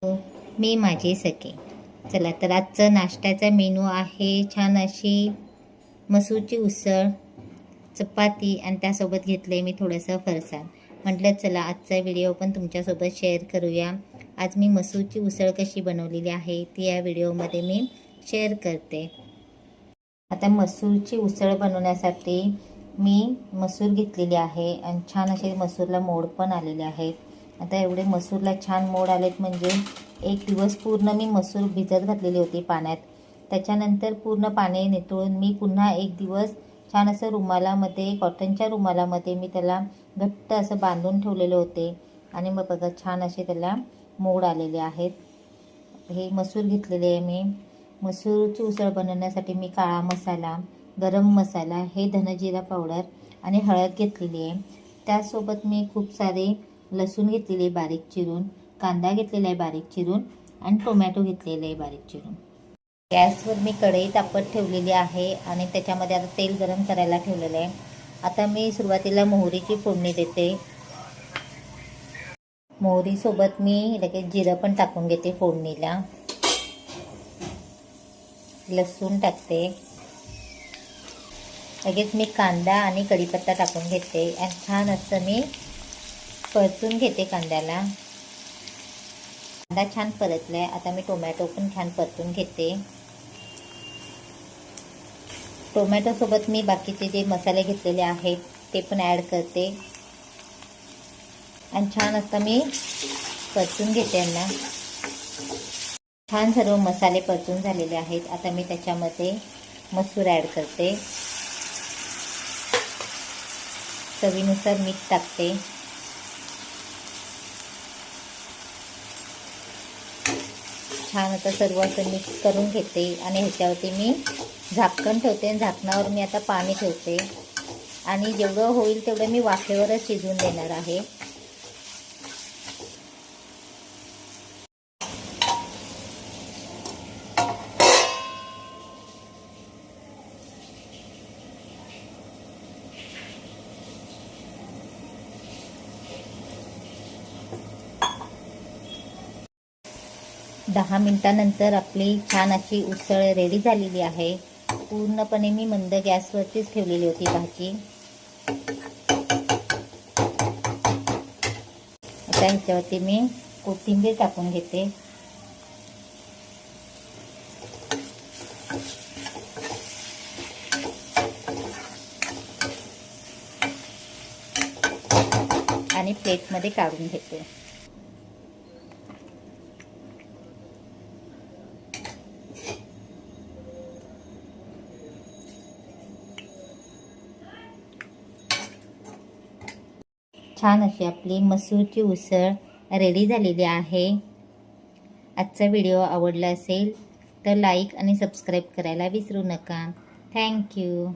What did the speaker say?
मी माझे सखे. चला तर आजचं नाश्त्याचा मेनू आहे छान अशी मसूरची उसळ, चपाती आणि त्यासोबत घेतले मी थोडंसं फरसाण. म्हटलं चला आजचा व्हिडिओ पण तुमच्यासोबत शेअर करूया. आज मी मसूरची उसळ कशी बनवलेली आहे ती या व्हिडिओमध्ये मी शेअर करते. आता मसूरची उसळ बनवण्यासाठी मी मसूर घेतलेली आहे आणि छान असे मसूरला मोड पण आलेले आहेत. आता एवढे मसूरला छान मोड आलेत म्हणजे एक दिवस पूर्ण मी मसूर भिजत घातलेली होती पाण्यात. त्याच्यानंतर पूर्ण पाणी निथळून मी पुन्हा एक दिवस छान असं रुमालामध्ये, कॉटनच्या रुमालामध्ये मी त्याला घट्ट असं बांधून ठेवलेले होते आणि मग बघा छान असे त्याला मोड आलेले आहेत. हे मसूर घेतलेले आहे मी. मसूरची उसळ बनवण्यासाठी मी काळा मसाला, गरम मसाला, हे धनजिरा पावडर आणि हळद घेतलेली आहे. त्यासोबत मी खूप सारे लसूण घेतलेले बारीक चिरून, कांदा घेतलेला आहे बारीक चिरून आणि टोमॅटो घेतलेले आहे बारीक चिरून. गॅसवर मी कढई तापत ठेवलेली आहे आणि त्याच्यामध्ये आता तेल गरम करायला ठेवलेलं आहे. आता मी सुरुवातीला मोहरीची फोडणी देते. मोहरीसोबत मी लगेच जिरं पण टाकून घेते फोडणीला. लसूण टाकते. लगेच मी कांदा आणि कढीपत्ता टाकून घेते आणि छान असं मी परतून घेते कांद्याला. कांदा छान परतलाय. आता मी टोमॅटो पण छान परतून घेते. टोमॅटो सोबत मी बाकीचे जे मसाले घेतलेले आहेत ते पण ॲड करते आणि छान असं मी परतून घेते यांना. छान सर्व मसाले परतून झालेले आहेत. आता मी त्याच्यामध्ये मसूर ॲड करते. चवीनुसार मीठ टाकते. छान आता सर्व असं मिक्स करून घेते आणि ह्याच्यावरती मी झाकण ठेवते आणि झाकणावर मी आता पाणी ठेवते आणि जेवढं होईल तेवढं मी वाफेवरच शिजवून देणार आहे. दहा मिनिटानंतर आपली छान अशी उसळ रेडी झालेली आहे. पूर्णपणे मी मंद गॅसवरतीच ठेवलेली होती भाजी. आता ह्याच्यावरती मी कोथिंबीर टाकून घेते. आणि प्लेटमध्ये काढून घेते. छान अशी आपली मसूरची उसळ रेडी झालेली आहे. आजचा व्हिडिओ आवडला असेल तर लाईक आणि सबस्क्राईब करायला विसरू नका. थँक्यू.